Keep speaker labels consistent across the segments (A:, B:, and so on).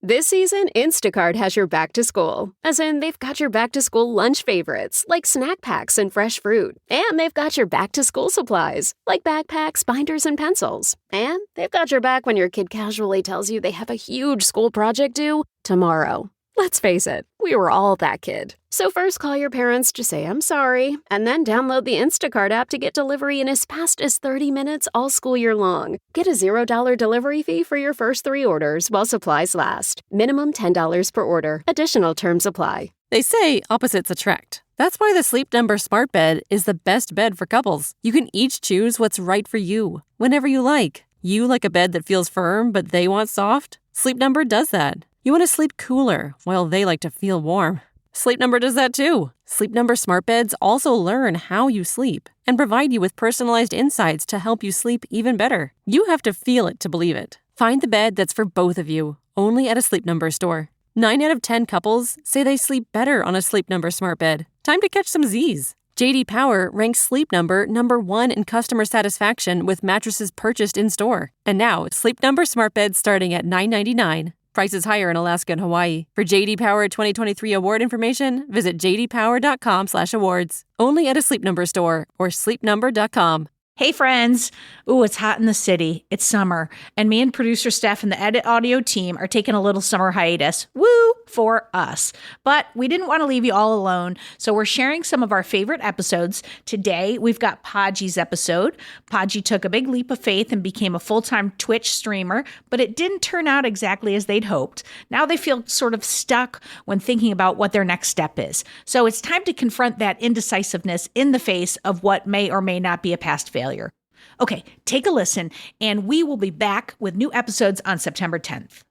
A: This season, Instacart has your back to school. As in, they've got your back to school lunch favorites, like snack packs and fresh fruit. And they've got your back to school supplies, like backpacks, binders, and pencils. And they've got your back when your kid casually tells you they have a huge school project due tomorrow. Let's face it, we were all that kid. So first call your parents to say I'm sorry, and then download the Instacart app to get delivery in as fast as 30 minutes all school year long. Get a $0 delivery fee for your first 3 orders while supplies last. Minimum $10 per order. Additional terms apply.
B: They say opposites attract. That's why the Sleep Number Smart Bed is the best bed for couples. You can each choose what's right for you, whenever you like. You like a bed that feels firm, but they want soft? Sleep Number does that. You want to sleep cooler, while they like to feel warm. Sleep Number does that too. Sleep Number Smart Beds also learn how you sleep and provide you with personalized insights to help you sleep even better. You have to feel it to believe it. Find the bed that's for both of you, only at a Sleep Number store. 9 out of 10 couples say they sleep better on a Sleep Number Smart Bed. Time to catch some Z's. J.D. Power ranks Sleep Number number 1 in customer satisfaction with mattresses purchased in-store. And now, Sleep Number Smart Beds starting at $9.99. Prices higher in Alaska and Hawaii. For J.D. Power 2023 award information, visit jdpower.com/awards. Only at a Sleep Number store or sleepnumber.com.
C: Hey friends! Ooh, it's hot in the city. It's summer. And me and producer Steph and the editaudio team are taking a little summer hiatus. Woo! For us. But we didn't want to leave you all alone, so we're sharing some of our favorite episodes. Today, we've got Podgie's episode. Podgie took a big leap of faith and became a full-time Twitch streamer, but it didn't turn out exactly as they'd hoped. Now they feel sort of stuck when thinking about what their next step is. So it's time to confront that indecisiveness in the face of what may or may not be a past failure. Okay, take a listen, and we will be back with new episodes on September 10th.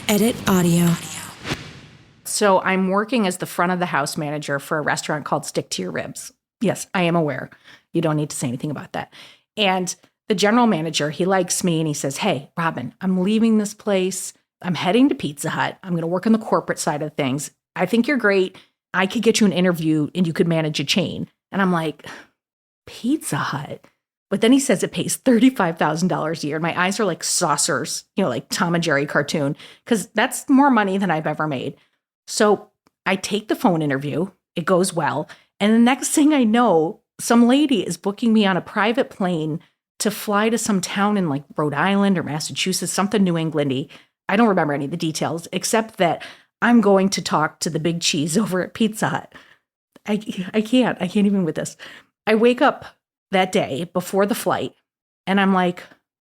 D: Edit audio.
C: So I'm working as the front of the house manager for a restaurant called Stick to Your Ribs. Yes, I am aware. You don't need to say anything about that. And the general manager, he likes me and he says, hey, Robin, I'm leaving this place. I'm heading to Pizza Hut. I'm going to work on the corporate side of things. I think you're great. I could get you an interview and you could manage a chain. And I'm like, Pizza Hut? But then he says it pays $35,000 a year. And my eyes are like saucers, like Tom and Jerry cartoon, because that's more money than I've ever made. So I take the phone interview. It goes well. And the next thing I know, some lady is booking me on a private plane to fly to some town in like Rhode Island or Massachusetts, something New Englandy. I don't remember any of the details, except that I'm going to talk to the big cheese over at Pizza Hut. I can't even with this. I wake up that day before the flight, and I'm like,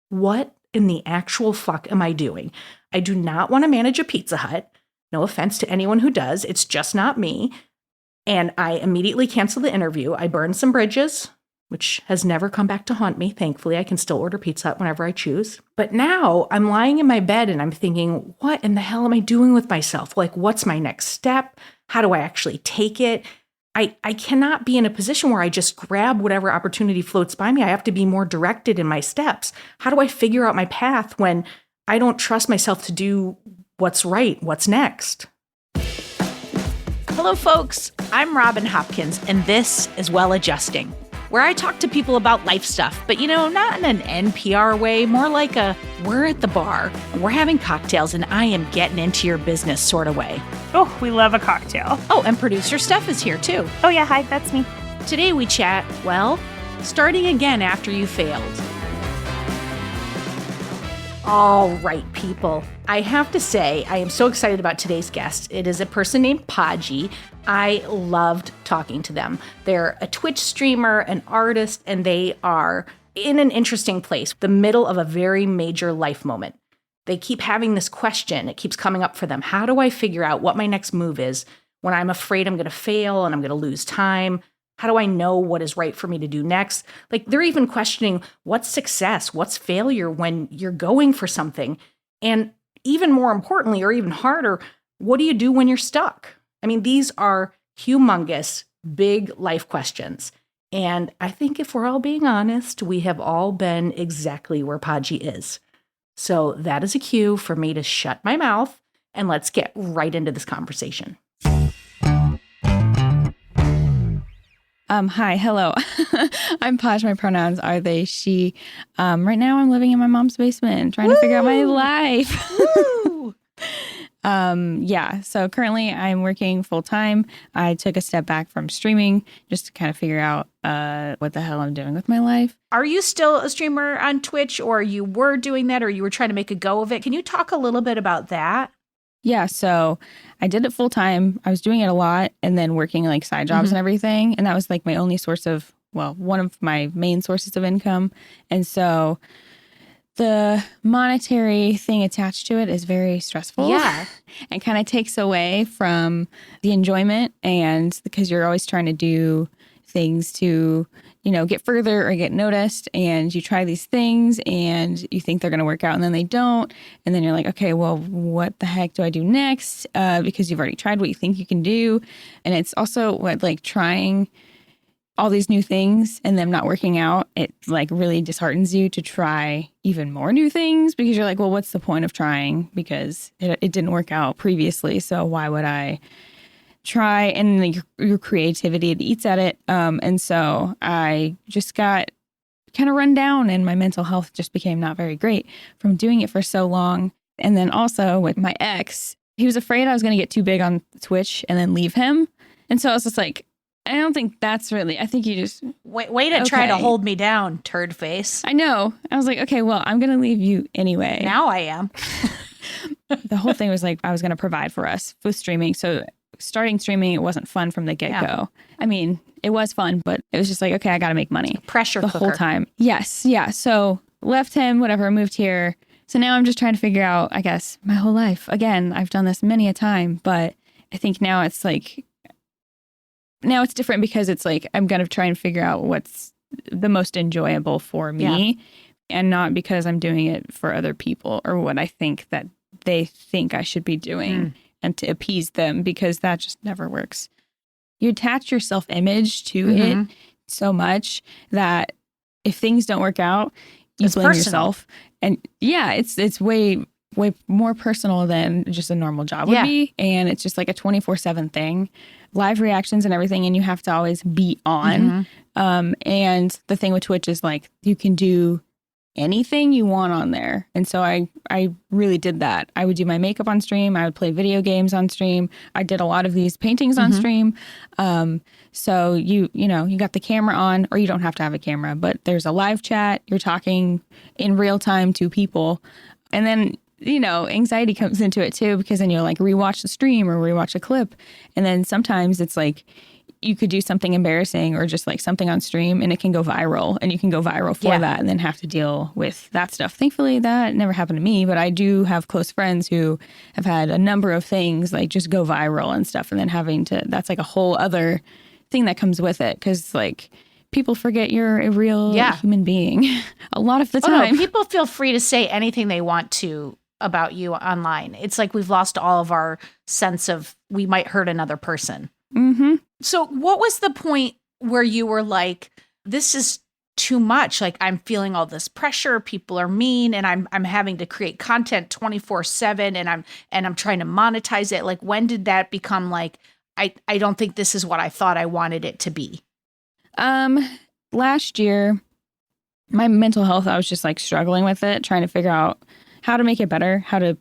C: what in the actual fuck am I doing? I do not want to manage a Pizza Hut. No offense to anyone who does. It's just not me. And I immediately cancel the interview. I burn some bridges, which has never come back to haunt me. Thankfully, I can still order Pizza Hut whenever I choose. But now I'm lying in my bed and I'm thinking, what in the hell am I doing with myself? Like, what's my next step? How do I actually take it? I cannot be in a position where I just grab whatever opportunity floats by me. I have to be more directed in my steps. How do I figure out my path when I don't trust myself to do what's right? What's next? Hello, folks. I'm Robin Hopkins, and this is Well Adjusting, where I talk to people about life stuff, but not in an NPR way, more like a we're at the bar, and we're having cocktails, and I am getting into your business sort of way.
E: Oh, we love a cocktail.
C: Oh, and producer Steph is here too.
E: Oh yeah, hi, that's me.
C: Today we chat, starting again after you failed. All right, people. I have to say, I am so excited about today's guest. It is a person named Podgie. I loved talking to them. They're a Twitch streamer, an artist, and they are in an interesting place, the middle of a very major life moment. They keep having this question. It keeps coming up for them. How do I figure out what my next move is when I'm afraid I'm going to fail and I'm going to lose time? How do I know what is right for me to do next? Like, they're even questioning what's success, what's failure when you're going for something. And even more importantly, or even harder, what do you do when you're stuck? I mean, these are humongous, big life questions. And I think if we're all being honest, we have all been exactly where Podgie is. So that is a cue for me to shut my mouth and let's get right into this conversation.
F: Hi, hello. I'm Podge. My pronouns are they, she. Right now I'm living in my mom's basement trying to figure out my life. Yeah. So currently I'm working full time. I took a step back from streaming just to kind of figure out what the hell I'm doing with my life.
C: Are you still a streamer on Twitch, or you were doing that, or you were trying to make a go of it? Can you talk a little bit about that?
F: Yeah. So I did it full time. I was doing it a lot and then working like side jobs and everything. And that was like my only source of, well, one of my main sources of income. And so the monetary thing attached to it is very stressful.
C: Yeah.
F: And kind of takes away from the enjoyment, and because you're always trying to do things to, you know, get further or get noticed, and you try these things and you think they're going to work out and then they don't. And then you're like, okay, well, what the heck do I do next? Because you've already tried what you think you can do. And it's also what, like, trying all these new things and them not working out, it like really disheartens you to try even more new things, because you're like, well, what's the point of trying? Because it didn't work out previously. So why would I try? And like, your creativity, it eats at it. And so I just got kind of run down, and my mental health just became not very great from doing it for so long. And then also with my ex, he was afraid I was going to get too big on Twitch and then leave him. And so I was just like, I don't think that's really, I think you just...
C: Way to try to hold me down, turd face.
F: I know. I was like, okay, well, I'm going to leave you anyway.
C: Now I am.
F: The whole thing was like, I was going to provide for us with streaming. So starting streaming, it wasn't fun from the get-go.
C: Yeah.
F: I mean, it was fun, but it was just like, okay, I got to make money.
C: Pressure
F: the
C: cooker.
F: whole time. Yes. Yeah. So left him, whatever, moved here. So now I'm just trying to figure out, I guess, my whole life. Again, I've done this many a time, but I think now it's like... Now it's different because it's like, I'm going to try and figure out what's the most enjoyable for me, and not because I'm doing it for other people or what I think that they think I should be doing and to appease them, because that just never works. You attach your self-image to it so much that if things don't work out, you blame yourself. And yeah, it's way more personal than just a normal job would be. And it's just like a 24/7 thing. Live reactions and everything, and you have to always be on. And the thing with Twitch is like, you can do anything you want on there. And so I really did that. I would do my makeup on stream. I would play video games on stream. I did a lot of these paintings on stream. So you got the camera on, or you don't have to have a camera, but there's a live chat. You're talking in real time to people. And then, you know, anxiety comes into it too, because then you'll like rewatch the stream or rewatch a clip. And then sometimes it's like you could do something embarrassing or just like something on stream and it can go viral, and you can go viral for that and then have to deal with that stuff. Thankfully, that never happened to me, but I do have close friends who have had a number of things like just go viral and stuff. And then having to, that's like a whole other thing that comes with it, because like people forget you're a real human being a lot of the time.
C: No, people feel free to say anything they want to about you online. It's like we've lost all of our sense of we might hurt another person. So what was the point where you were like, this is too much? Like, I'm feeling all this pressure. People are mean, and I'm having to create content 24/7, and I'm trying to monetize it. Like, when did that become like, I don't think this is what I thought I wanted it to be?
F: Last year, my mental health, I was just like struggling with it, trying to figure out how to make it better, how to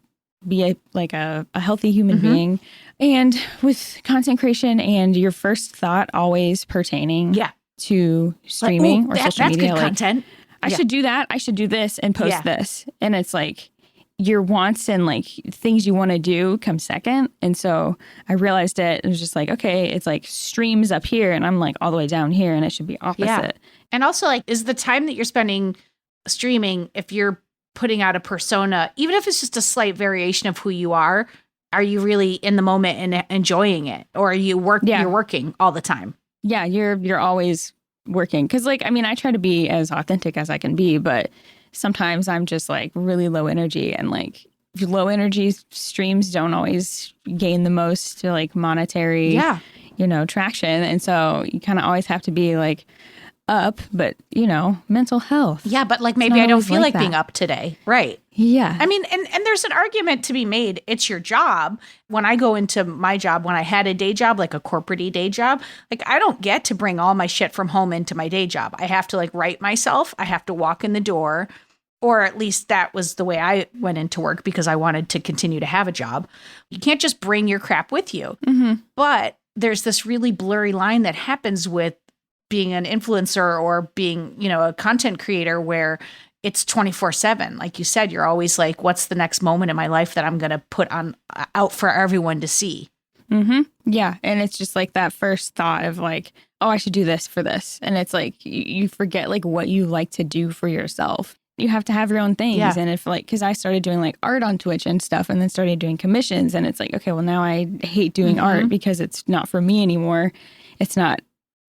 F: be a healthy human being. And with content creation and your first thought always pertaining to streaming or social media.
C: That's good content.
F: I should do that. I should do this and post this. And it's like your wants and like things you want to do come second. And so I realized it was just like, okay, it's like streams up here and I'm like all the way down here, and it should be opposite.
C: Yeah. And also, like, is the time that you're spending streaming, if you're putting out a persona, even if it's just a slight variation of who you are you really in the moment and enjoying it? Or are you you're working all the time?
F: Yeah, you're always working. Because, like, I mean, I try to be as authentic as I can be, but sometimes I'm just, like, really low energy. And, like, low energy streams don't always gain the most, like, monetary, traction. And so you kind of always have to be, like, up, but, mental health.
C: Yeah, but, like, maybe I don't feel like being up today. Right.
F: Yeah.
C: I mean, and there's an argument to be made. It's your job. When I go into my job, when I had a day job, like a corporate-y day job, like, I don't get to bring all my shit from home into my day job. I have to, like, write myself. I have to walk in the door, or at least that was the way I went into work because I wanted to continue to have a job. You can't just bring your crap with you. But there's this really blurry line that happens with being an influencer or being, a content creator where it's 24/7. Like you said, you're always like, what's the next moment in my life that I'm going to put out for everyone to see?
F: Yeah. And it's just like that first thought of like, oh, I should do this for this. And it's like, you forget like what you like to do for yourself. You have to have your own things.
C: Yeah.
F: And if like, because I started doing like art on Twitch and stuff and then started doing commissions. And it's like, okay, well now I hate doing art because it's not for me anymore. It's not,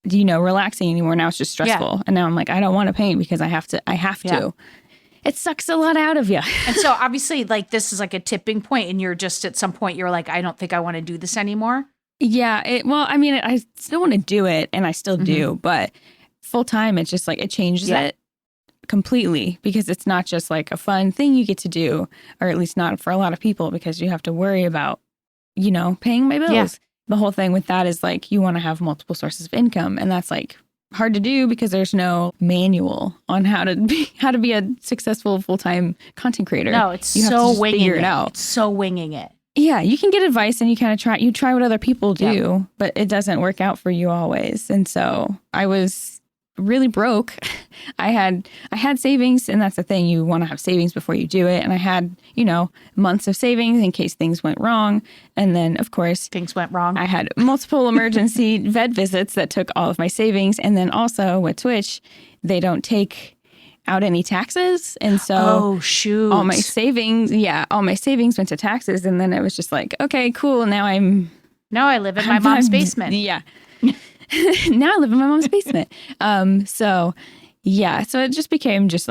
F: relaxing anymore. Now it's just stressful. Yeah. And now I'm like, I don't want to paint because I have to. It sucks a lot out of you.
C: And so obviously like this is like a tipping point and you're just at some point you're like, I don't think I want to do this anymore.
F: Yeah. I still want to do it and I still do, but full time, it's just like it changes it completely because it's not just like a fun thing you get to do, or at least not for a lot of people because you have to worry about, paying my bills. Yeah. The whole thing with that is like you want to have multiple sources of income, and that's like hard to do because there's no on how to be a successful full-time content creator.
C: No, it's
F: you
C: so
F: have to
C: winging
F: figure
C: it.
F: it out.
C: It's so winging it.
F: Yeah, you can get advice and you kind of try what other people do, but it doesn't work out for you always. And so I was really broke. I had savings, and that's the thing. You want to have savings before you do it. And I had, months of savings in case things went wrong. And then, of course,
C: things went wrong.
F: I had multiple emergency vet visits that took all of my savings. And then also with Twitch, they don't take out any taxes. And so all my savings went to taxes. And then it was just like, okay, cool. Now
C: I live in my mom's basement.
F: Yeah. Now I live in my mom's basement. So it just became just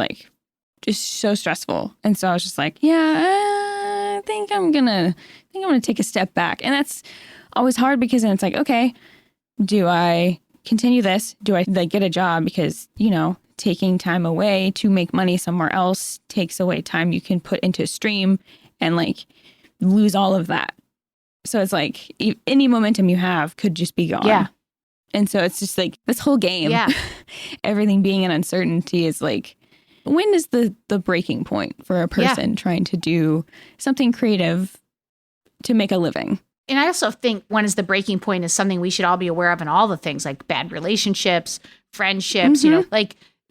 F: so stressful. And so I was just like, I think I'm gonna take a step back. And that's always hard because then it's like, okay, do I continue this? Do I get a job? Because, taking time away to make money somewhere else takes away time you can put into a stream and lose all of that. So it's like any momentum you have could just be gone.
C: Yeah.
F: And so it's just like this whole game, everything being an uncertainty is like, when is the breaking point for a person trying to do something creative to make a living?
C: And I also think when is the breaking point is something we should all be aware of in all the things like bad relationships, friendships,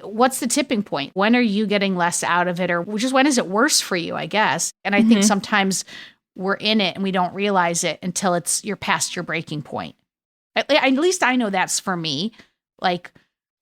C: what's the tipping point? When are you getting less out of it, or just when is it worse for you, I guess? And I think sometimes we're in it and we don't realize it until you're past your breaking point. At least I know that's for me. Like,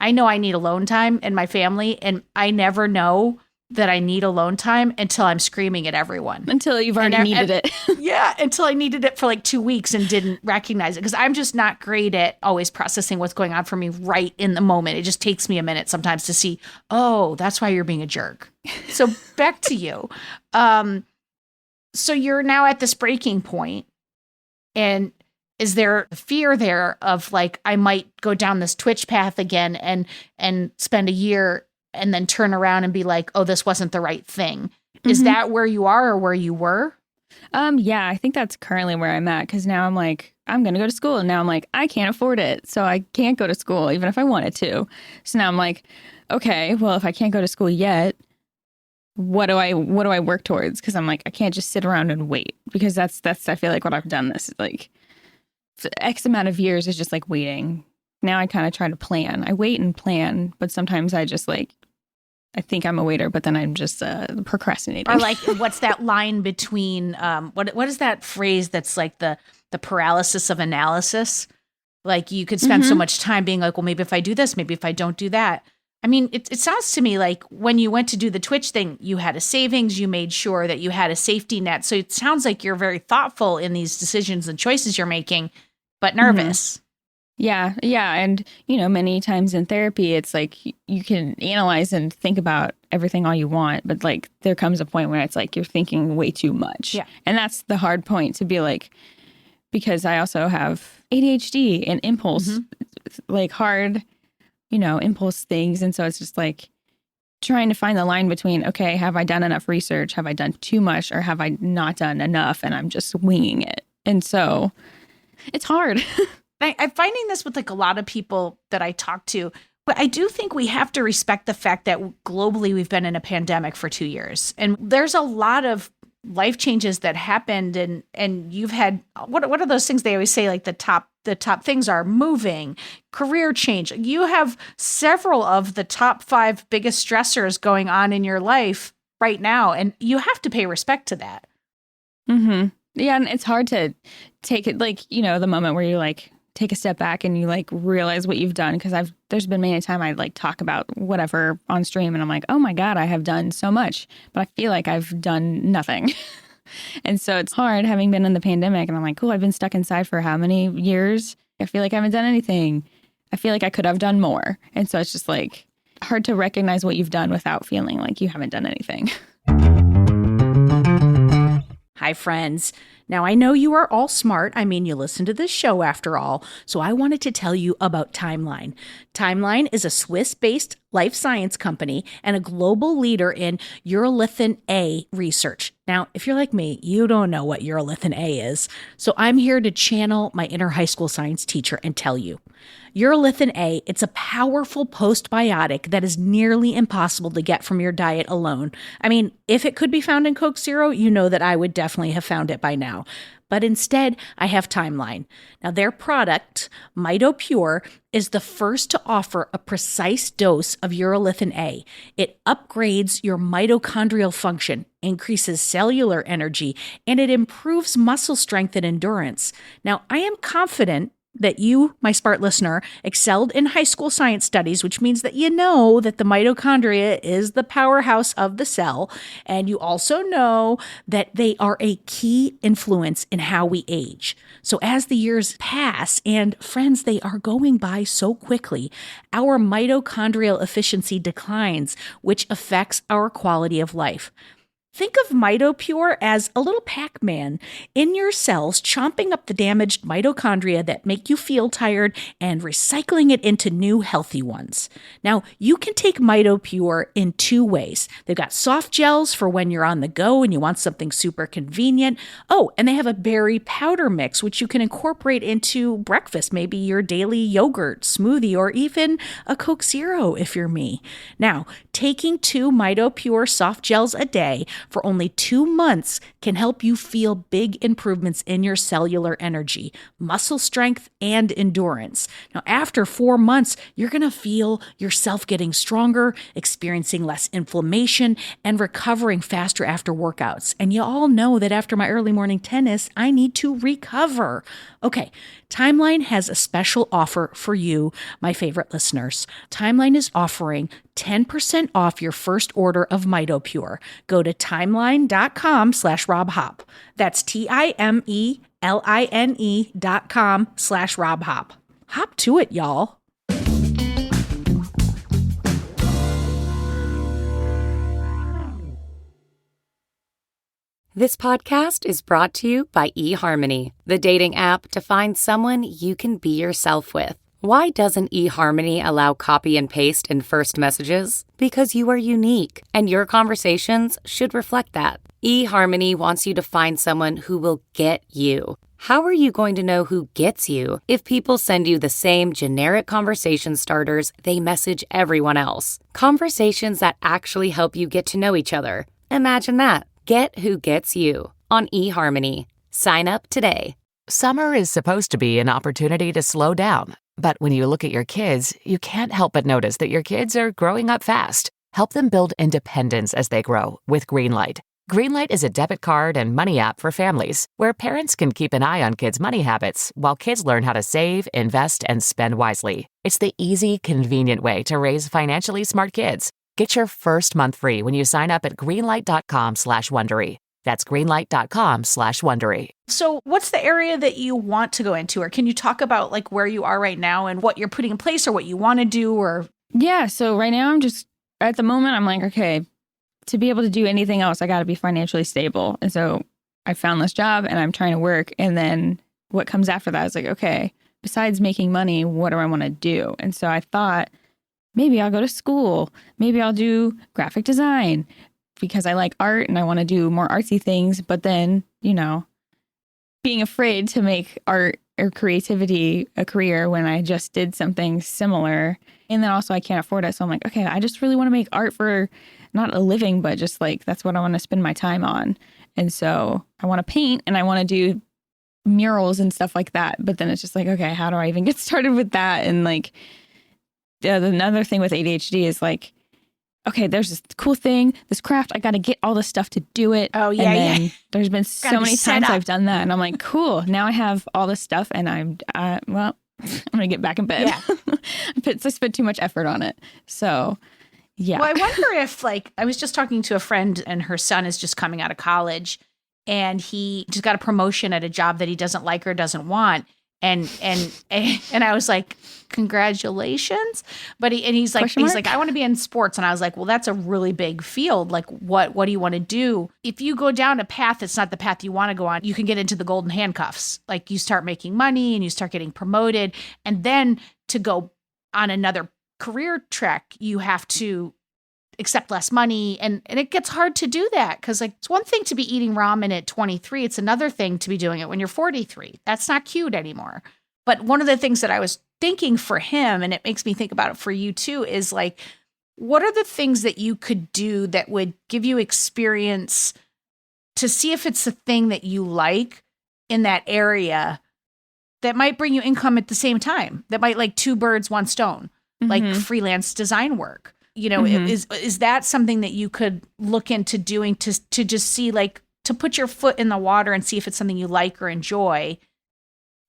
C: I know I need alone time in my family, and I never know that I need alone time until I'm screaming at everyone.
F: Until you've already needed it.
C: Yeah, until I needed it for 2 weeks and didn't recognize it. Because I'm just not great at always processing what's going on for me right in the moment. It just takes me a minute sometimes to see, oh, that's why you're being a jerk. So back to you. So you're now at this breaking point, and is there a fear there of I might go down this Twitch path again and spend a year and then turn around and be like, oh, this wasn't the right thing? Is that where you are or where you were?
F: Yeah, I think that's currently where I'm at, because now I'm like, I'm going to go to school. And now I'm like, I can't afford it. So I can't go to school even if I wanted to. So now I'm like, okay, well, if I can't go to school yet, what do I work towards? Because I'm like, I can't just sit around and wait, because that's I feel like what I've done this X amount of years is just waiting. Now I kind of try to plan. I wait and plan, but sometimes I just I think I'm a waiter, but then I'm just procrastinating.
C: Or what's that line between what is that phrase that's the paralysis of analysis? You could spend so much time being like, well, maybe if I do this, maybe if I don't do that. I mean, it sounds to me like when you went to do the Twitch thing, you had a savings, you made sure that you had a safety net. So it sounds like you're very thoughtful in these decisions and choices you're making, but nervous.
F: Yeah. And, many times in therapy, it's you can analyze and think about everything all you want, but there comes a point where it's you're thinking way too much.
C: Yeah.
F: And that's the hard point to be because I also have ADHD and impulse, hard, impulse things. And so it's just trying to find the line between, okay, have I done enough research? Have I done too much, or have I not done enough? And I'm just winging it. And so it's hard.
C: I'm finding this with a lot of people that I talk to. But I do think we have to respect the fact that globally we've been in a pandemic for 2 years. And there's a lot of life changes that happened, and you've had what are those things they always say, like the top things are moving, career change. You have several of the top 5 biggest stressors going on in your life right now, and you have to pay respect to that.
F: Mm-hmm. Yeah, and it's hard to take it, like, you know, the moment where you like take a step back and you like realize what you've done, because there's been many a time I like talk about whatever on stream and I'm like, oh my God, I have done so much, but I feel like I've done nothing. And so it's hard having been in the pandemic and I'm like, cool, I've been stuck inside for how many years? I feel like I haven't done anything. I feel like I could have done more. And so it's just like hard to recognize what you've done without feeling like you haven't done anything.
C: Hi, friends. Now, I know you are all smart. I mean, you listen to this show after all. So I wanted to tell you about Timeline. Timeline is a Swiss-based life science company and a global leader in urolithin A research. Now, if you're like me, you don't know what urolithin A is. So I'm here to channel my inner high school science teacher and tell you. Urolithin A, it's a powerful postbiotic that is nearly impossible to get from your diet alone. I mean, if it could be found in Coke Zero, you know that I would definitely have found it by now. But instead, I have Timeline. Now, their product, MitoPure, is the first to offer a precise dose of urolithin A. It upgrades your mitochondrial function, increases cellular energy, and it improves muscle strength and endurance. Now, I am confident that you, my smart listener, excelled in high school science studies, which means that you know that the mitochondria is the powerhouse of the cell. And you also know that they are a key influence in how we age. So as the years pass, and friends, they are going by so quickly, our mitochondrial efficiency declines, which affects our quality of life. Think of MitoPure as a little Pac-Man in your cells, chomping up the damaged mitochondria that make you feel tired and recycling it into new healthy ones. Now, you can take MitoPure in 2 ways. They've got soft gels for when you're on the go and you want something super convenient. Oh, and they have a berry powder mix, which you can incorporate into breakfast, maybe your daily yogurt, smoothie, or even a Coke Zero if you're me. Now, taking 2 MitoPure soft gels a day for only 2 months can help you feel big improvements in your cellular energy, muscle strength, and endurance. Now, after 4 months, you're going to feel yourself getting stronger, experiencing less inflammation, and recovering faster after workouts. And you all know that after my early morning tennis, I need to recover. Okay, Timeline has a special offer for you, my favorite listeners. Timeline is offering 10% off your first order of MitoPure. Go to timeline.com/RobHop. That's TIMELINE.com/RobHop. Hop to it, y'all.
D: This podcast is brought to you by eHarmony, the dating app to find someone you can be yourself with. Why doesn't eHarmony allow copy and paste in first messages? Because you are unique, and your conversations should reflect that. eHarmony wants you to find someone who will get you. How are you going to know who gets you if people send you the same generic conversation starters they message everyone else? Conversations that actually help you get to know each other. Imagine that. Get who gets you on eHarmony. Sign up today.
G: Summer is supposed to be an opportunity to slow down. But when you look at your kids, you can't help but notice that your kids are growing up fast. Help them build independence as they grow with Greenlight. Greenlight is a debit card and money app for families where parents can keep an eye on kids' money habits while kids learn how to save, invest, and spend wisely. It's the easy, convenient way to raise financially smart kids. Get your first month free when you sign up at greenlight.com/Wondery. That's greenlight.com/Wondery.
C: So what's the area that you want to go into? Or can you talk about like where you are right now and what you're putting in place or what you want to do? Or
F: Yeah, so right now I'm just, at the moment, I'm like, okay, to be able to do anything else, I got to be financially stable. And so I found this job and I'm trying to work. And then what comes after that is like, okay, besides making money, what do I want to do? And so I thought, maybe I'll go to school. Maybe I'll do graphic design because I like art and I want to do more artsy things. But then, you know, being afraid to make art or creativity a career when I just did something similar. And then also I can't afford it. So I'm like, okay, I just really want to make art for not a living, but just like, that's what I want to spend my time on. And so I want to paint and I want to do murals and stuff like that. But then it's just like, okay, how do I even get started with that? And like, another thing with ADHD is like, okay, there's this cool thing, this craft, I got to get all this stuff to do it.
C: Oh, yeah,
F: and then
C: yeah.
F: There's been so many times I've done that. And I'm like, cool, now I have all this stuff and I'm going to get back in bed.
C: Yeah.
F: I spent too much effort on it. So, yeah.
C: Well, I wonder if, like, I was just talking to a friend and her son is just coming out of college and he just got a promotion at a job that he doesn't like or doesn't want. And I was like, congratulations. But he's like, I want to be in sports. And I was like, well, that's a really big field. Like, what do you want to do? If you go down a path that's not the path you want to go on, you can get into the golden handcuffs. Like, you start making money and you start getting promoted. And then to go on another career track, you have to accept less money. And it gets hard to do that because, like, it's one thing to be eating ramen at 23. It's another thing to be doing it when you're 43. That's not cute anymore. But one of the things that I was thinking for him, and it makes me think about it for you too, is like, what are the things that you could do that would give you experience to see if it's a thing that you like in that area that might bring you income at the same time, that might, like, two birds, one stone, like freelance design work. You know, is that something that you could look into doing to just see, like, to put your foot in the water and see if it's something you like or enjoy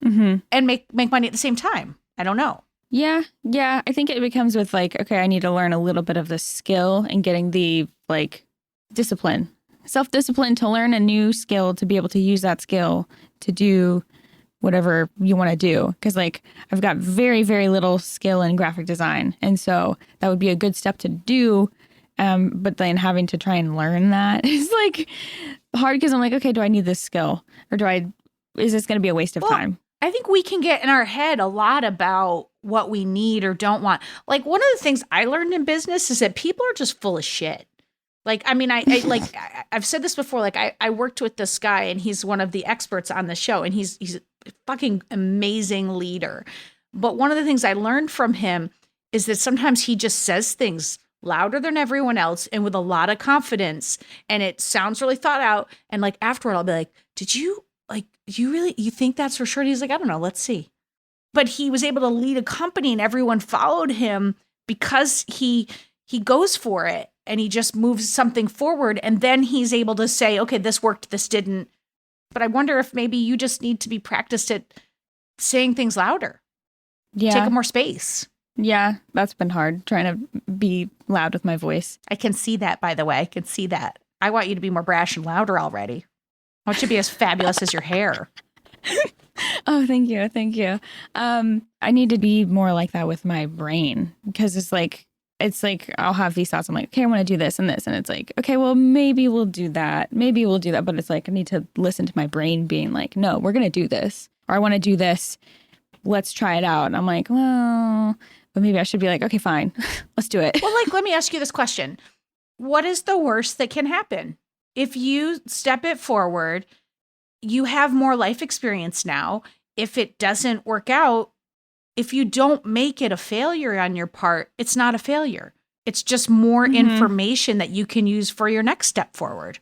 C: and make money at the same time? I don't know.
F: Yeah. I think it becomes with like, okay, I need to learn a little bit of the skill and getting the like discipline, self-discipline to learn a new skill, to be able to use that skill to do whatever you want to do. Because like I've got very, very little skill in graphic design. And so that would be a good step to do. But then having to try and learn that is like hard because I'm like, okay, do I need this skill or is this going to be a waste of time?
C: I think we can get in our head a lot about what we need or don't want. Like, one of the things I learned in business is that people are just full of shit. Like, I mean, I've said this before, like I worked with this guy and he's one of the experts on the show and he's a fucking amazing leader. But one of the things I learned from him is that sometimes he just says things louder than everyone else and with a lot of confidence. And it sounds really thought out. And like afterward, I'll be like, you think that's for sure? And he's like, I don't know, let's see. But he was able to lead a company and everyone followed him because he goes for it and he just moves something forward. And then he's able to say, okay, this worked, this didn't. But I wonder if maybe you just need to be practiced at saying things louder.
F: Yeah.
C: Take up more space.
F: Yeah, that's been hard, trying to be loud with my voice.
C: I can see that, by the way. I can see that. I want you to be more brash and louder already. I want you to be as fabulous as your hair.
F: Oh, thank you. Thank you. I need to be more like that with my brain because it's like I'll have these thoughts. I'm like, okay, I want to do this and this. And it's like, okay, well, maybe we'll do that. Maybe we'll do that. But it's like, I need to listen to my brain being like, no, we're going to do this. Or I want to do this. Let's try it out. And I'm like, well, but maybe I should be like, okay, fine. Let's do it.
C: Well, like, let me ask you this question. What is the worst that can happen? If you step it forward, you have more life experience now. If it doesn't work out, if you don't make it a failure on your part, it's not a failure. It's just more information that you can use for your next step forward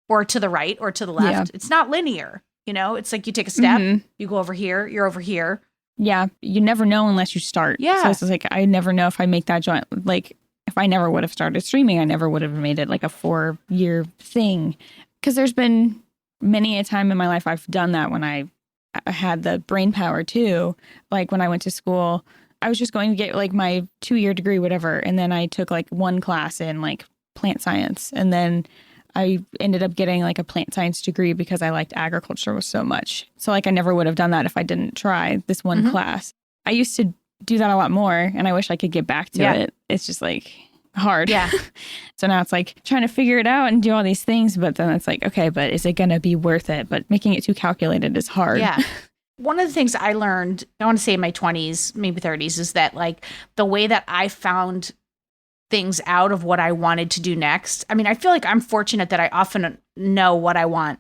C: or to the right or to the left. Yeah. It's not linear. You know, it's like you take a step, you go over here, you're over here.
F: Yeah. You never know unless you start.
C: Yeah.
F: So it's like, I never know if I make that joint. Like, if I never would have started streaming, I never would have made it like a 4-year thing. Because there's been many a time in my life I've done that when I had the brain power too. Like when I went to school, I was just going to get like my 2-year degree, whatever. And then I took like one class in like plant science. And then I ended up getting like a plant science degree because I liked agriculture so much. So like I never would have done that if I didn't try this one class. I used to do that a lot more and I wish I could get back to it. It's just like hard.
C: Yeah.
F: So now it's like trying to figure it out and do all these things, but then it's like, okay, but is it going to be worth it? But making it too calculated is hard.
C: Yeah. One of the things I learned, I want to say in my 20s, maybe 30s, is that like the way that I found things out of what I wanted to do next. I mean, I feel like I'm fortunate that I often know what I want.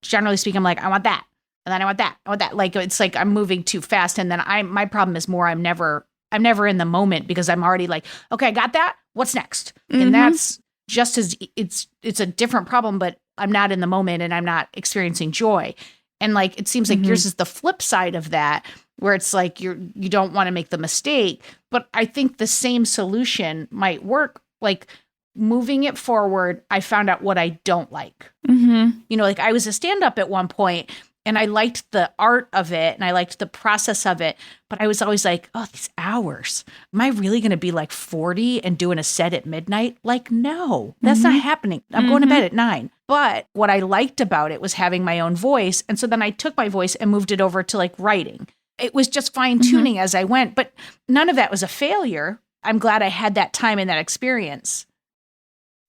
C: Generally speaking, I'm like, I want that. And then I want that. I want that. Like, it's like I'm moving too fast. And then my problem is more I'm never in the moment because I'm already like, okay, I got that. What's next? And that's just as it's a different problem, but I'm not in the moment and I'm not experiencing joy. And like, it seems like yours is the flip side of that, where it's like you don't want to make the mistake. But I think the same solution might work. Like, moving it forward, I found out what I don't like. Like I was a stand-up at one point and I liked the art of it and I liked the process of it. But I was always like, oh, these hours, am I really going to be like 40 and doing a set at midnight? Like, no, that's not happening. I'm going to bed at 9. But what I liked about it was having my own voice. And so then I took my voice and moved it over to like writing. It was just fine tuning as I went, but none of that was a failure. I'm glad I had that time and that experience.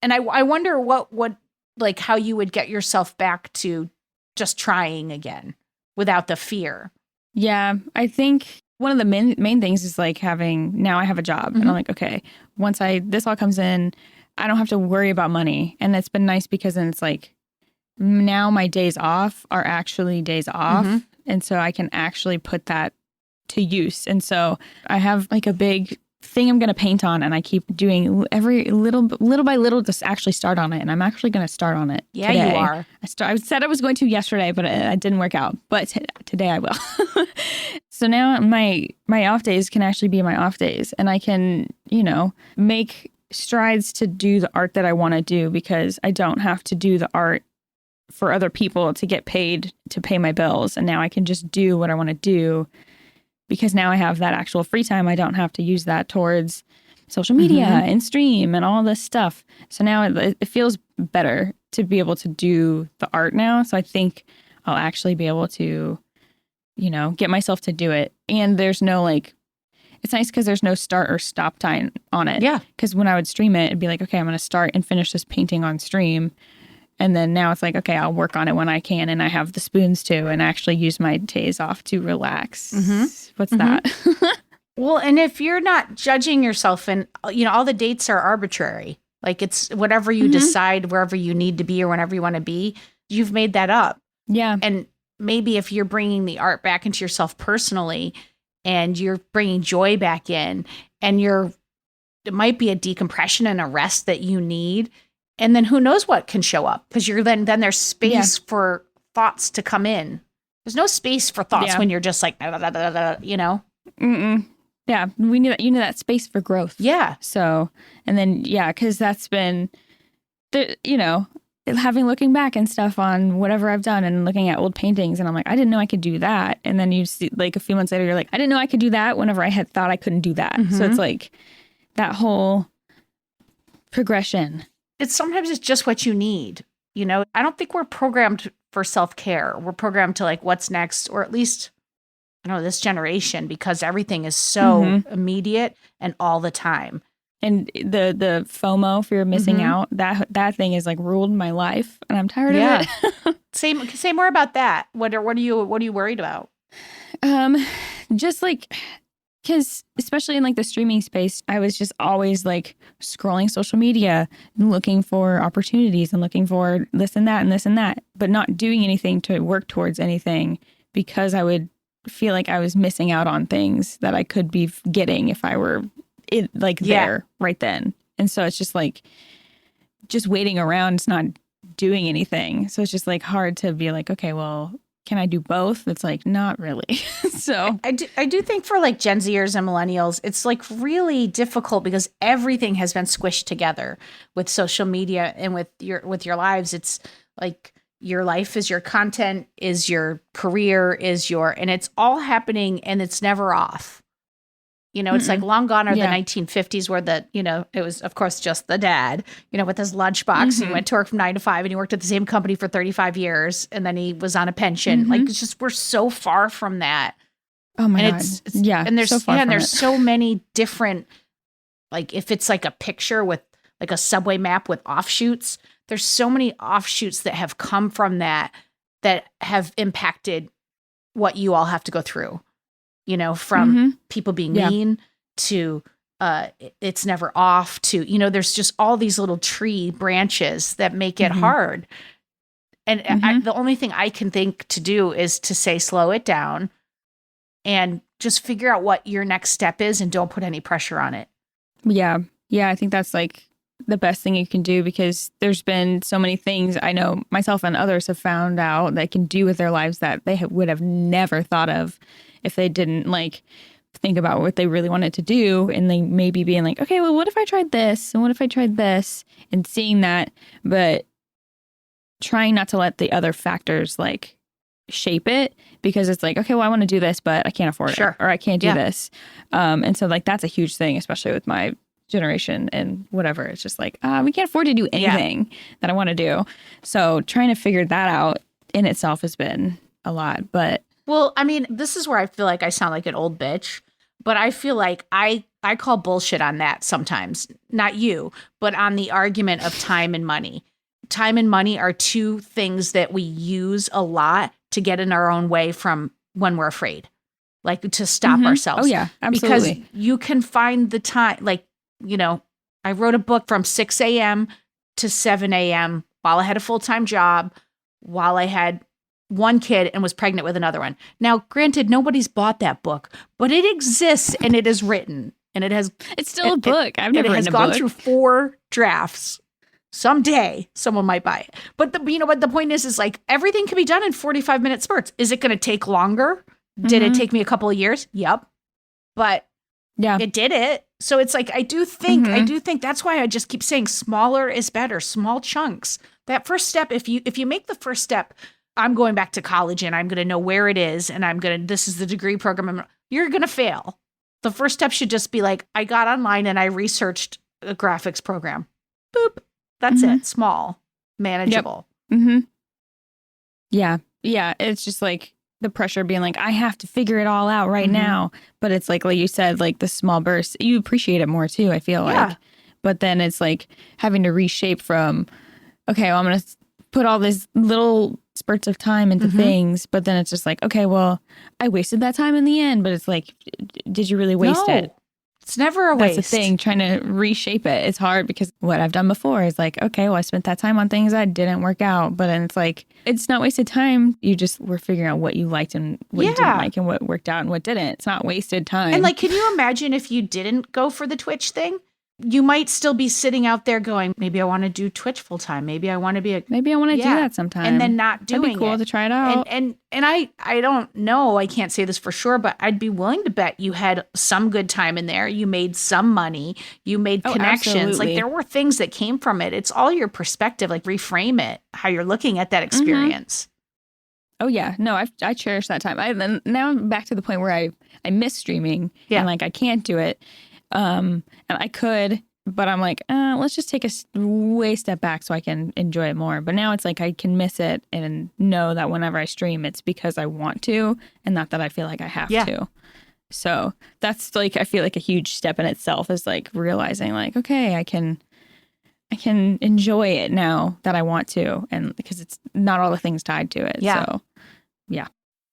C: And I wonder what like how you would get yourself back to just trying again without the fear.
F: Yeah, I think one of the main things is like now I have a job and I'm like, okay, once this all comes in, I don't have to worry about money. And it's been nice because then it's like now my days off are actually days off. And so I can actually put that to use. And so I have like a big thing I'm going to paint on, and I keep doing every little by little to actually start on it. And I'm actually going to start on it.
C: Yeah,
F: today.
C: You are.
F: I said I was going to yesterday, but it didn't work out. But today I will. So now my off days can actually be my off days, and I can, make strides to do the art that I want to do because I don't have to do the art for other people to get paid to pay my bills. And now I can just do what I want to do. Because now I have that actual free time, I don't have to use that towards social media and stream and all this stuff. So now it feels better to be able to do the art now. So I think I'll actually be able to, get myself to do it. And there's no it's nice because there's no start or stop time on it.
C: Yeah.
F: Because when I would stream it, it'd be like, okay, I'm going to start and finish this painting on stream. And then now it's like, okay, I'll work on it when I can. And I have the spoons too, and actually use my days off to relax. What's that?
C: Well, and if you're not judging yourself and, all the dates are arbitrary, like it's whatever you decide, wherever you need to be or whenever you want to be, you've made that up.
F: Yeah.
C: And maybe if you're bringing the art back into yourself personally and you're bringing joy back in and it might be a decompression and a rest that you need. And then who knows what can show up because you're then there's space for thoughts to come in. There's no space for thoughts when you're just like,
F: Yeah, we knew that. You need that space for growth.
C: Yeah.
F: So, and then because that's been, looking back and stuff on whatever I've done and looking at old paintings, and I'm like, I didn't know I could do that. And then you see, like a few months later, you're like, I didn't know I could do that. Whenever I had thought I couldn't do that. So it's like that whole progression.
C: Sometimes it's just what you need. I don't think we're programmed for self-care. We're programmed to like what's next, or at least, I don't know, this generation, because everything is so immediate and all the time.
F: And the FOMO, fear of missing out, that thing is like ruled my life, and I'm tired of it.
C: Say more about that. What are you worried about?
F: Just like, because especially in like the streaming space, I was just always like scrolling social media and looking for opportunities and looking for this and that, but not doing anything to work towards anything because I would feel like I was missing out on things that I could be getting if I were there right then. And so it's just like, just waiting around, it's not doing anything. So it's just like hard to be like, okay, well, can I do both? It's like, not really. So
C: I do think for like Gen Zers and millennials, it's like really difficult because everything has been squished together with social media and with your lives. It's like your life is your content, is your career, and it's all happening and it's never off. It's like long gone are the 1950s where it was, of course, just the dad, with his lunchbox and he went to work from 9 to 5 and he worked at the same company for 35 years and then he was on a pension. Like, it's just, we're so far from that.
F: Oh my
C: God.
F: And
C: there's
F: so far
C: and
F: from
C: there's so many different, like if it's like a picture with like a subway map with offshoots, there's so many offshoots that have come from that have impacted what you all have to go through. From people being mean to it's never off to, there's just all these little tree branches that make it hard. And the only thing I can think to do is to say, slow it down and just figure out what your next step is and don't put any pressure on it.
F: Yeah. Yeah. I think that's like the best thing you can do, because there's been so many things I know myself and others have found out they can do with their lives that they would have never thought of if they didn't like think about what they really wanted to do. And they maybe being like, okay, well, what if I tried this? And what if I tried this? And seeing that, but trying not to let the other factors like shape it, because it's like, okay, well, I want to do this, but I can't afford it, or I can't do this. And so like, that's a huge thing, especially with my generation and whatever. It's just like, we can't afford to do anything that I want to do. So trying to figure that out in itself has been a lot. But
C: well, I mean, this is where I feel like I sound like an old bitch, but I feel like I call bullshit on that sometimes. Not you, but on the argument of time and money. Time and money are two things that we use a lot to get in our own way from when we're afraid, like to stop ourselves.
F: Oh, yeah, absolutely.
C: Because you can find the time, like, you know, I wrote a book from 6 a.m. to 7 a.m. while I had a full-time job, while I had one kid and was pregnant with another one. Now, granted, nobody's bought that book, but it exists and it is written and it's
F: still a book. I've never written a book.
C: It has gone through 4 drafts. Someday someone might buy it. But the point is like everything can be done in 45-minute spurts. Is it going to take longer? Did it take me a couple of years? Yep. But it did it. So it's like, I do think that's why I just keep saying smaller is better, small chunks. That first step, if you make the first step, I'm going back to college and I'm going to know where it is and this is the degree program. You're going to fail. The first step should just be like, I got online and I researched a graphics program. Boop. That's it. Small, manageable.
F: Yep. Yeah. Yeah. It's just like the pressure being like, I have to figure it all out right now. But it's like you said, like the small bursts, you appreciate it more too, I feel like. But then it's like having to reshape from, okay, well, I'm going to put all these little spurts of time into things. But then it's just like, okay, well, I wasted that time in the end. But it's like, did you really waste it?
C: It's never a waste.
F: That's the thing, trying to reshape it. It's hard because what I've done before is like, okay, well, I spent that time on things that didn't work out. But then it's like, it's not wasted time. You just were figuring out what you liked and what you didn't like and what worked out and what didn't. It's not wasted time.
C: And like, can you imagine if you didn't go for the Twitch thing? You might still be sitting out there going, maybe I want to do Twitch full time. Maybe I want to do
F: that sometime.
C: And then not doing it.
F: That'd be cool to try it out.
C: And I don't know. I can't say this for sure, but I'd be willing to bet you had some good time in there. You made some money. You made connections.
F: Absolutely.
C: Like there were things that came from it. It's all your perspective. Like reframe it, how you're looking at that experience.
F: Oh yeah. No, I cherish that time. Now I'm back to the point where I miss streaming and like I can't do it. And I could, but I'm like, let's just take a way step back so I can enjoy it more. But now it's like I can miss it and know that whenever I stream, it's because I want to and not that I feel like I have to. So that's like, I feel like a huge step in itself is like realizing like, okay, I can enjoy it now that I want to. And because it's not all the things tied to it.
C: Yeah.
F: So yeah.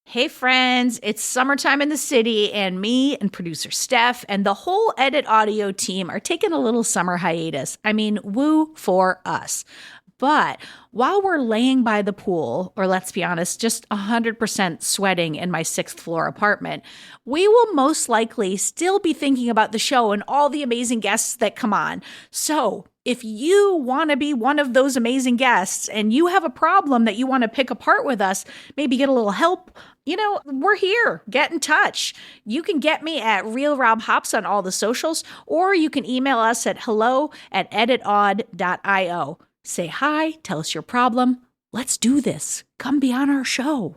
C: Hey friends, it's summertime in the city and me and producer Steph and the whole editaudio team are taking a little summer hiatus. I mean, woo for us. But while we're laying by the pool, or let's be honest, just 100% sweating in my 6th floor apartment, we will most likely still be thinking about the show and all the amazing guests that come on. So if you want to be one of those amazing guests and you have a problem that you want to pick apart with us, maybe get a little help, we're here. Get in touch. You can get me at Real Rob Hops on all the socials, or you can email us at hello@editaud.io. Say hi, tell us your problem. Let's do this. Come be on our show.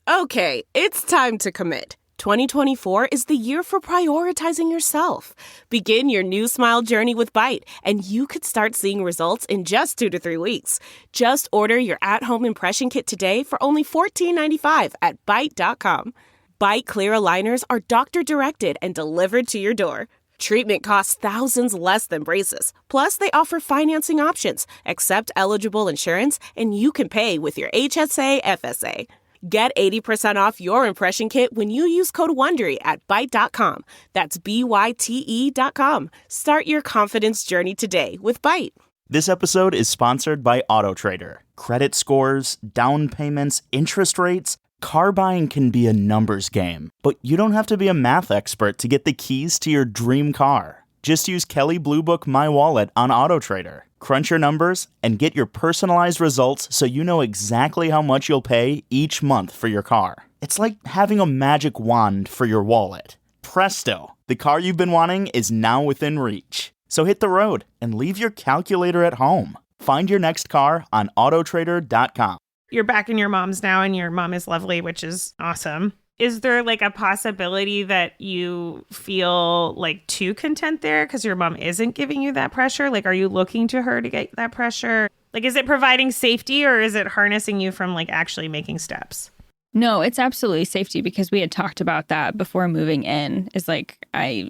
H: Okay, it's time to commit. 2024 is the year for prioritizing yourself. Begin your new smile journey with Byte, and you could start seeing results in just 2 to 3 weeks. Just order your at-home impression kit today for only $14.95 at Byte.com. Byte clear aligners are doctor-directed and delivered to your door. Treatment costs thousands less than braces. Plus, they offer financing options, accept eligible insurance, and you can pay with your HSA, FSA. Get 80% off your impression kit when you use code WONDERY at Byte.com. That's BYTE.com. Start your confidence journey today with Byte.
I: This episode is sponsored by AutoTrader. Credit scores, down payments, interest rates. Car buying can be a numbers game, but you don't have to be a math expert to get the keys to your dream car. Just use Kelley Blue Book My Wallet on AutoTrader. Crunch your numbers and get your personalized results so you know exactly how much you'll pay each month for your car. It's like having a magic wand for your wallet. Presto! The car you've been wanting is now within reach. So hit the road and leave your calculator at home. Find your next car on autotrader.com.
E: You're back in your mom's now, and your mom is lovely, which is awesome. Is there like a possibility that you feel like too content there because your mom isn't giving you that pressure? Like, are you looking to her to get that pressure? Like, is it providing safety, or is it harnessing you from like actually making steps?
F: No, it's absolutely safety, because we had talked about that before moving in. Is like, I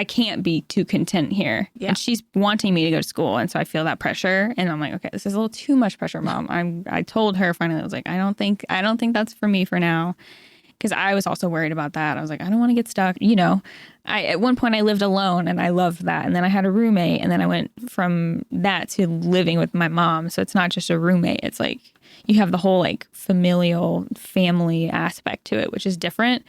F: can't be too content here. Yeah. And she's wanting me to go to school. And so I feel that pressure. And I'm like, okay, this is a little too much pressure, Mom. I told her finally, I was like, I don't think that's for me for now. Because I was also worried about that. I was like, I don't want to get stuck. You know, at one point I lived alone and I loved that. And then I had a roommate, and then I went from that to living with my mom. So it's not just a roommate. It's like you have the whole like familial family aspect to it, which is different.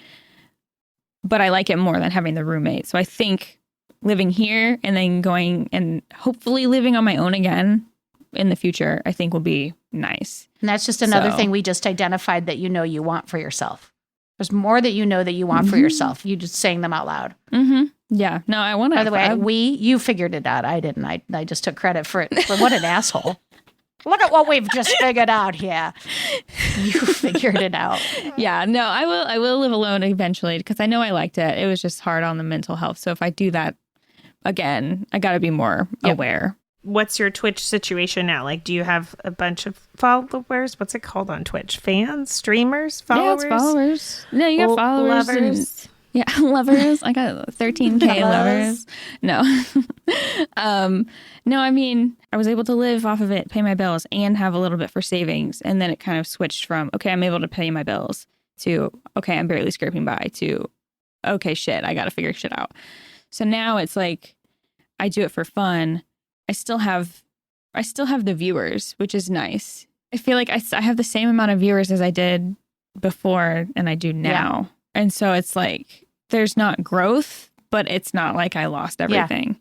F: But I like it more than having the roommate. So I think living here and then going and hopefully living on my own again in the future, I think will be nice.
C: And that's just another thing we just identified that you want for yourself. There's more that you know that you want for yourself. You just saying them out loud.
F: Mm-hmm. Yeah. No, I want to.
C: By the way, you figured it out. I didn't. I just took credit for it. For what an asshole. Look at what we've just figured out here. You figured it out.
F: Yeah. No, I will live alone eventually, because I know I liked it. It was just hard on the mental health. So if I do that again, I got to be more aware.
E: What's your Twitch situation now? Like, do you have a bunch of followers? What's it called on Twitch? Fans? Streamers? Followers?
F: Yeah, it's followers. No, you got followers.
E: Lovers.
F: Lovers. I got 13K lovers. No. No, I mean, I was able to live off of it, pay my bills, and have a little bit for savings. And then it kind of switched from, okay, I'm able to pay my bills, to, okay, I'm barely scraping by, to, okay, shit, I got to figure shit out. So now it's like, I do it for fun. I still have the viewers, which is nice. I feel like I have the same amount of viewers as I did before and I do now. Yeah. And so it's like, there's not growth, but it's not like I lost everything. Yeah.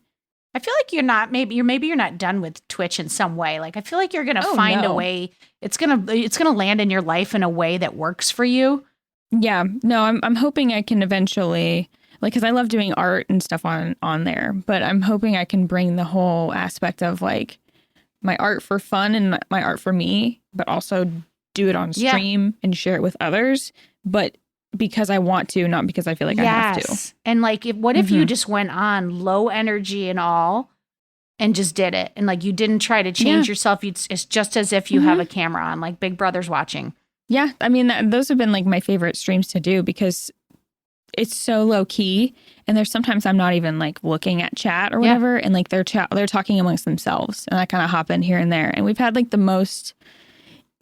C: I feel like maybe you're not done with Twitch in some way. Like, I feel like you're going to find a way. It's going to land in your life in a way that works for you.
F: Yeah. No, I'm hoping I can eventually, like, because I love doing art and stuff on there, but I'm hoping I can bring the whole aspect of like my art for fun and my art for me, but also do it on stream and share it with others. But because I want to, not because I feel like I have to.
C: And like, what if you just went on low energy and all and just did it? And like, you didn't try to change yourself. It's just as if you have a camera on, like Big Brother's watching. Yeah.
F: I mean, those have been like my favorite streams to do, because it's so low key. And there's sometimes I'm not even like looking at chat or whatever. And like they're talking amongst themselves, and I kind of hop in here and there. And we've had like the most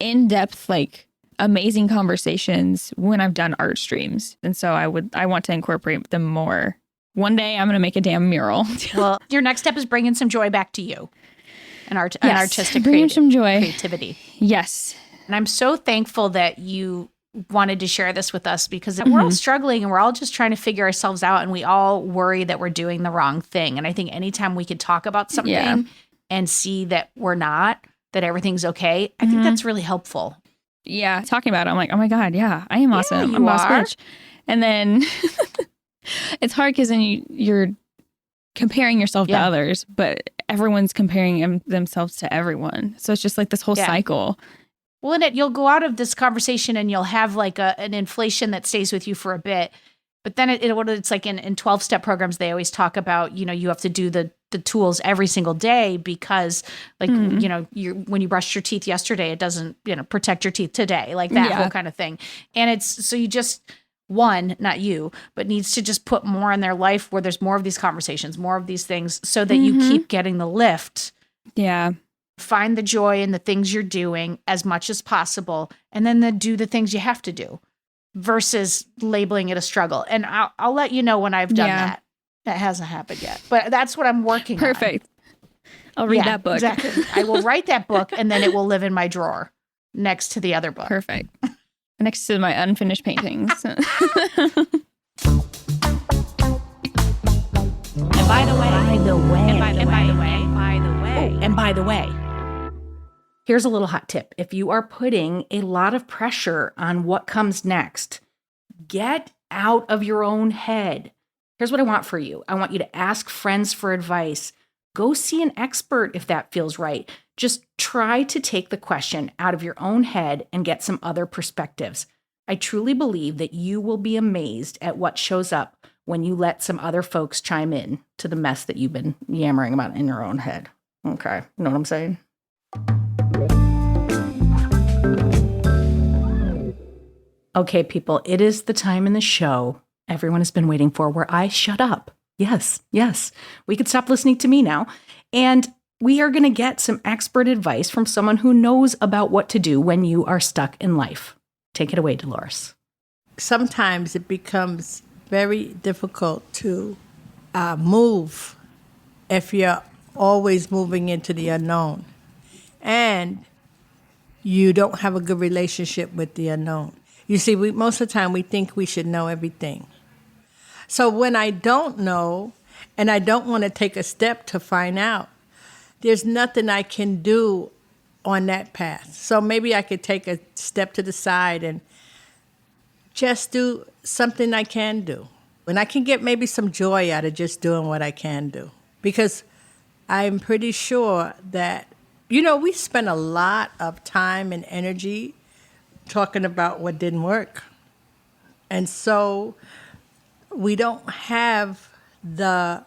F: in-depth, like amazing conversations when I've done art streams. And so I want to incorporate them more. One day I'm going to make a damn mural.
C: Well, your next step is bringing some joy back to you and artistic
F: some joy.
C: Creativity.
F: Yes.
C: And I'm so thankful that you wanted to share this with us, because we're all struggling and we're all just trying to figure ourselves out, and we all worry that we're doing the wrong thing. And I think anytime we could talk about something and see that we're not, that everything's okay, I think that's really helpful.
F: Yeah. Talking about it, I'm like, oh my God, yeah, I am awesome. I'm boss bitch. And then it's hard because then you're comparing yourself to others, but everyone's comparing themselves to everyone. So it's just like this whole cycle.
C: Well, and you'll go out of this conversation and you'll have like an inflation that stays with you for a bit. But then it's like in 12-step programs, they always talk about, you have to do the tools every single day, because like, when you brushed your teeth yesterday, it doesn't, protect your teeth today, like that whole kind of thing. And it's, so you just, one, not you, but needs to just put more in their life where there's more of these conversations, more of these things, so that you keep getting the lift.
F: Yeah.
C: Find the joy in the things you're doing as much as possible, and then do the things you have to do versus labeling it a struggle. And I'll let you know when I've done that. That hasn't happened yet, but that's what I'm working on.
F: Perfect. I'll read that book.
C: Exactly. I will write that book, and then it will live in my drawer next to the other book.
F: Perfect. Next to my unfinished paintings.
C: And by the way, here's a little hot tip. If you are putting a lot of pressure on what comes next, get out of your own head. Here's what I want for you. I want you to ask friends for advice. Go see an expert if that feels right. Just try to take the question out of your own head and get some other perspectives. I truly believe that you will be amazed at what shows up when you let some other folks chime in to the mess that you've been yammering about in your own head. Okay, you know what I'm saying? Okay, people, it is the time in the show everyone has been waiting for where I shut up. Yes, we could stop listening to me now. And we are going to get some expert advice from someone who knows about what to do when you are stuck in life. Take it away, Dolores.
J: Sometimes it becomes very difficult to move if you're always moving into the unknown. And you don't have a good relationship with the unknown. You see, most of the time we think we should know everything. So when I don't know, and I don't want to take a step to find out, there's nothing I can do on that path. So maybe I could take a step to the side and just do something I can do. And I can get maybe some joy out of just doing what I can do. Because I'm pretty sure that, we spend a lot of time and energy talking about what didn't work. And so we don't have the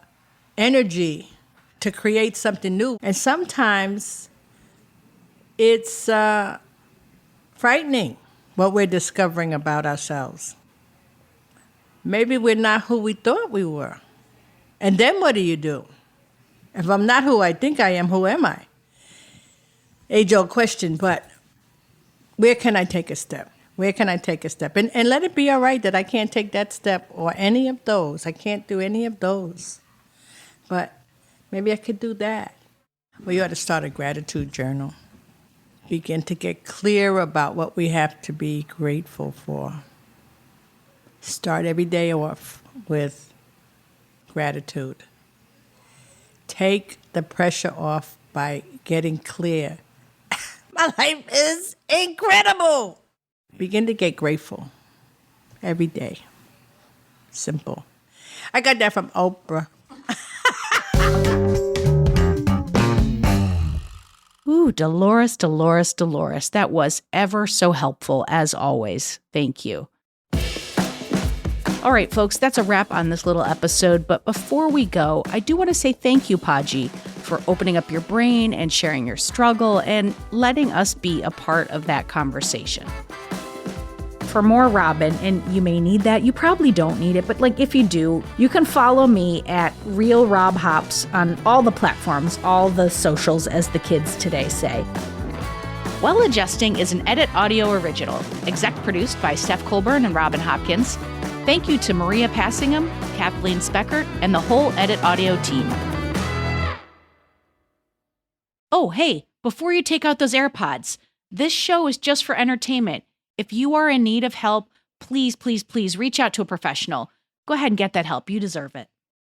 J: energy to create something new. And sometimes it's frightening what we're discovering about ourselves. Maybe we're not who we thought we were. And then what do? If I'm not who I think I am, who am I? Age-old question, but where can I take a step? Where can I take a step? And let it be all right that I can't take that step or any of those. I can't do any of those. But maybe I could do that. Well, you ought to start a gratitude journal. Begin to get clear about what we have to be grateful for. Start every day off with gratitude. Take the pressure off by getting clear. My life is incredible. Begin to get grateful every day. Simple. I got that from Oprah.
C: Ooh, Dolores. That was ever so helpful, as always. Thank you. All right, folks, that's a wrap on this little episode. But before we go, I do want to say thank you, Podgie, for opening up your brain and sharing your struggle and letting us be a part of that conversation. For more Robin, and you may need that, you probably don't need it, but if you do, you can follow me at Real Rob Hops on all the platforms, all the socials, as the kids today say. Well Adjusting is an editaudio original, exec produced by Steph Colburn and Robin Hopkins. Thank you to Maria Passingham, Kathleen Speckert, and the whole editaudio team. Oh, hey, before you take out those AirPods, this show is just for entertainment. If you are in need of help, please reach out to a professional. Go ahead and get that help. You deserve it.